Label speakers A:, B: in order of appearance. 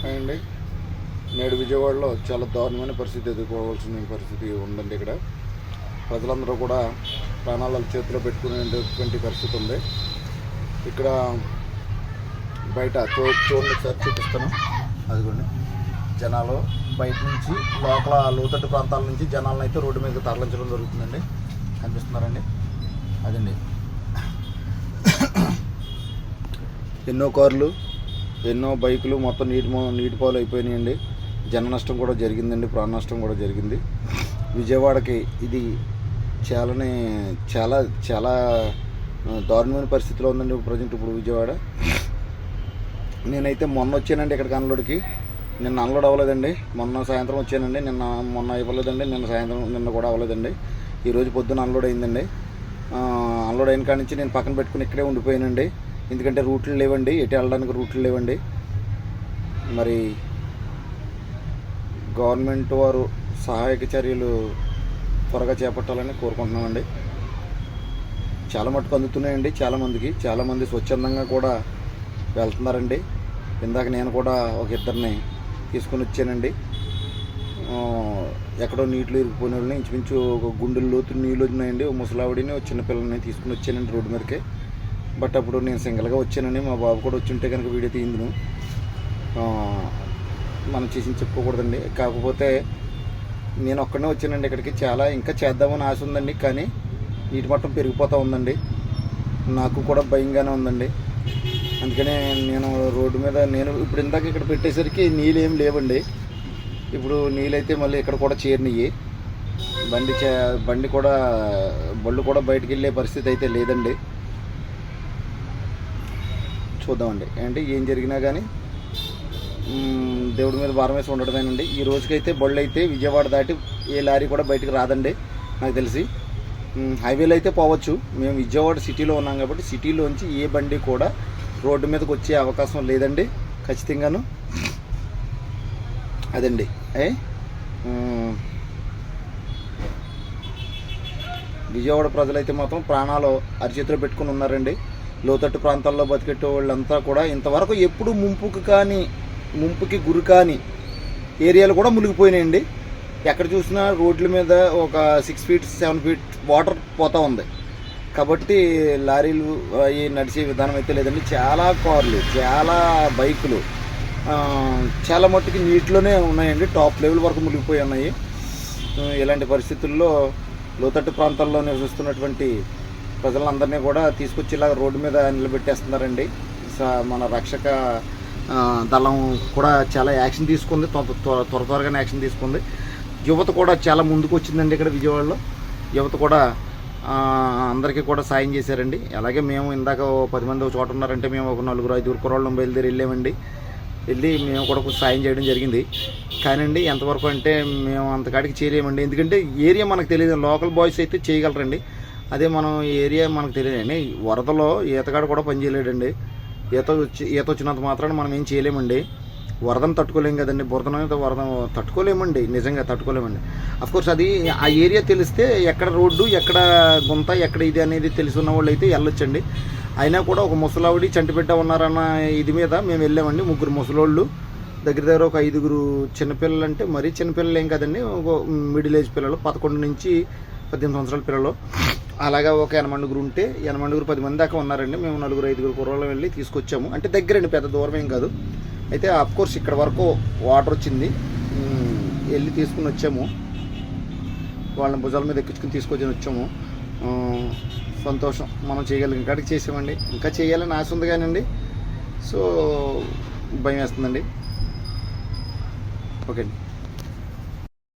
A: అండి నేడు విజయవాడలో చాలా దారుణమైన పరిస్థితి ఎదుర్కోవాల్సిన పరిస్థితి ఉందండి. ఇక్కడ ప్రజలందరూ కూడా ప్రాణాల చేతిలో పెట్టుకునేటువంటి పరిస్థితి ఉంది. ఇక్కడ బయట చూడండి సార్, చూపిస్తాను. అదిగోండి జనాలు బయట నుంచి లోపల లోతట్టు ప్రాంతాల నుంచి జనాలను అయితే రోడ్డు మీద తరలించడం జరుగుతుందండి. కనిపిస్తున్నారండి, అదండి. ఎన్నో కార్లు, ఎన్నో బైకులు మొత్తం నీటి పాలు అయిపోయినాయండి. జన నష్టం కూడా జరిగిందండి, ప్రాణ నష్టం కూడా జరిగింది. విజయవాడకి ఇది చాలా చాలా దారుణమైన పరిస్థితిలో ఉందండి ప్రజెంట్ ఇప్పుడు విజయవాడ. నేనైతే మొన్న వచ్చానండి ఇక్కడికి అన్లోడ్కి. నిన్న అన్లోడ్ అవ్వలేదండి. మొన్న సాయంత్రం వచ్చానండి. మొన్న ఇవ్వలేదండి. నిన్న కూడా అవ్వలేదండి. ఈరోజు పొద్దున్న అన్లోడ్ అయిందండి. అన్లోడ్ అయిన కాడి నుంచి నేను పక్కన పెట్టుకుని ఇక్కడే ఉండిపోయానండి. ఎందుకంటే రూట్లు లేవండి, ఎటు వెళ్ళడానికి రూట్లు లేవండి. మరి గవర్నమెంట్ వారు సహాయక చర్యలు త్వరగా చేపట్టాలని కోరుకుంటున్నామండి. చాలా మటుకు అందుతున్నాయండి చాలామంది స్వచ్ఛందంగా కూడా వెళ్తున్నారండి. ఇందాక నేను కూడా ఒక ఇద్దరిని తీసుకొని వచ్చానండి. ఎక్కడో నీటిలో ఇరిగిపోయిన వాళ్ళని ఇంచుమించు ఒక గుండెల లోతు నీళ్ళు వచ్చినాయండి. ఒక ముసలావిడిని ఒక చిన్నపిల్లల్ని తీసుకుని వచ్చానండి రోడ్డు మీదకి. బట్ అప్పుడు నేను సింగిల్గా వచ్చానండి. మా బాబు కూడా వచ్చి ఉంటే కనుక వీడియో తీయిందును. మనం చేసి చెప్పుకోకూడదండి. కాకపోతే నేను ఒక్కడనే వచ్చానండి ఇక్కడికి. ఇంకా చేద్దామని ఆశ ఉందండి. కానీ నీటి మట్టం పెరిగిపోతూ ఉందండి. నాకు కూడా భయంగానే ఉందండి. అందుకనే నేను రోడ్డు మీద ఇప్పుడు ఇందాక ఇక్కడ పెట్టేసరికి నీళ్ళు ఏమి లేవండి. ఇప్పుడు నీళ్ళైతే మళ్ళీ ఇక్కడ కూడా చేరినాయి. బళ్ళు కూడా బయటికి వెళ్ళే పరిస్థితి అయితే లేదండి. చూద్దామండి ఏంటి ఏం జరిగినా కానీ దేవుడి మీద భారం వేసి ఉండటమేనండి. ఈ రోజుకైతే బళ్ళు అయితే విజయవాడ దాటి ఏ లారీ కూడా బయటికి రాదండి నాకు తెలిసి. హైవేలో అయితే పోవచ్చు. మేము విజయవాడ సిటీలో ఉన్నాం కాబట్టి సిటీలోంచి ఏ బండి కూడా రోడ్డు మీదకి వచ్చే అవకాశం లేదండి ఖచ్చితంగాను. అదండి. విజయవాడ ప్రజలైతే మాత్రం ప్రాణాలు అరిచేతిలో పెట్టుకుని ఉన్నారండి. లోతట్టు ప్రాంతాల్లో బతికెట్టే వాళ్ళంతా కూడా ఇంతవరకు ఎప్పుడు ముంపుకి గురి కాని ఏరియాలు కూడా మునిగిపోయినాయండి. ఎక్కడ చూసినా రోడ్ల మీద ఒక 6 feet 7 feet వాటర్ పోతూ ఉంది. కాబట్టి లారీలు అవి నడిచే విధానం అయితే లేదండి. చాలా కార్లు, చాలా బైకులు చాలా మట్టుకి నీటిలోనే ఉన్నాయండి. టాప్ లెవెల్ వరకు మునిగిపోయి ఉన్నాయి. ఇలాంటి పరిస్థితుల్లో లోతట్టు ప్రాంతాల్లో నివసిస్తున్నటువంటి ప్రజలందరినీ కూడా తీసుకొచ్చి ఇలా రోడ్డు మీద నిలబెట్టేస్తున్నారండి. మన రక్షక దళం కూడా చాలా యాక్షన్ తీసుకుంది, త్వరగానే యాక్షన్ తీసుకుంది. యువత కూడా చాలా ముందుకు వచ్చిందండి. ఇక్కడ విజయవాడలో యువత కూడా అందరికీ కూడా సాయం చేశారండి. అలాగే మేము ఇందాక 10 మంది ఒక చోట ఉన్నారంటే మేము ఒక 4-5 కుర్రాళ్ళం బయలుదేరి వెళ్ళి మేము కూడా కొంచెం సాయం చేయడం జరిగింది. కానండి ఎంతవరకు అంటే మేము అంతకాడికి చేయలేమండి. ఎందుకంటే ఏరియా మనకు తెలియదు. లోకల్ బాయ్స్ అయితే చేయగలరండి. అదే మనం ఏరియా మనకు తెలియదండి. వరదలో ఈతగాడు కూడా పనిచేయలేడండి. ఈత వచ్చినంత మాత్రాన మనం ఏం చేయలేమండి. వరదను తట్టుకోలేం కదండి. వరద తట్టుకోలేమండి, నిజంగా తట్టుకోలేమండి. అఫ్కోర్స్ అది ఆ ఏరియా తెలిస్తే ఎక్కడ రోడ్డు, ఎక్కడ గుంత, ఎక్కడ ఇది అనేది తెలుసున్న వాళ్ళు అయితే వెళ్ళొచ్చండి. అయినా కూడా ఒక ముసలావిడి చంటిబిడ్డ ఉన్నారన్న ఇది మీద మేము వెళ్ళామండి. 3 ముసలోళ్ళు, దగ్గర ఒక 5 చిన్నపిల్లలు. అంటే మరీ చిన్నపిల్లలు ఏం కదండి, ఒక మిడిల్ ఏజ్ పిల్లలు, 11 నుంచి 18 సంవత్సరాల పిల్లలు. అలాగా ఒక 80 ఉంటే 10 మంది దాకా ఉన్నారండి. మేము 4-5 కుర్రోళ్ళు వెళ్ళి తీసుకొచ్చాము. అంటే దగ్గరండి, పెద్ద దూరం ఏం కాదు. అయితే అఫ్కోర్స్ ఇక్కడ వరకు వాటర్ వచ్చింది. వెళ్ళి తీసుకుని వచ్చాము. వాళ్ళని భుజాల మీద ఎక్కించుకుని తీసుకొచ్చి వచ్చాము. సంతోషం, మనం చేయగలిగిన కాడికి చేసామండి. ఇంకా చేయాలని ఆశ ఉంది కానండి. సో భయం వేస్తుందండి. ఓకే అండి.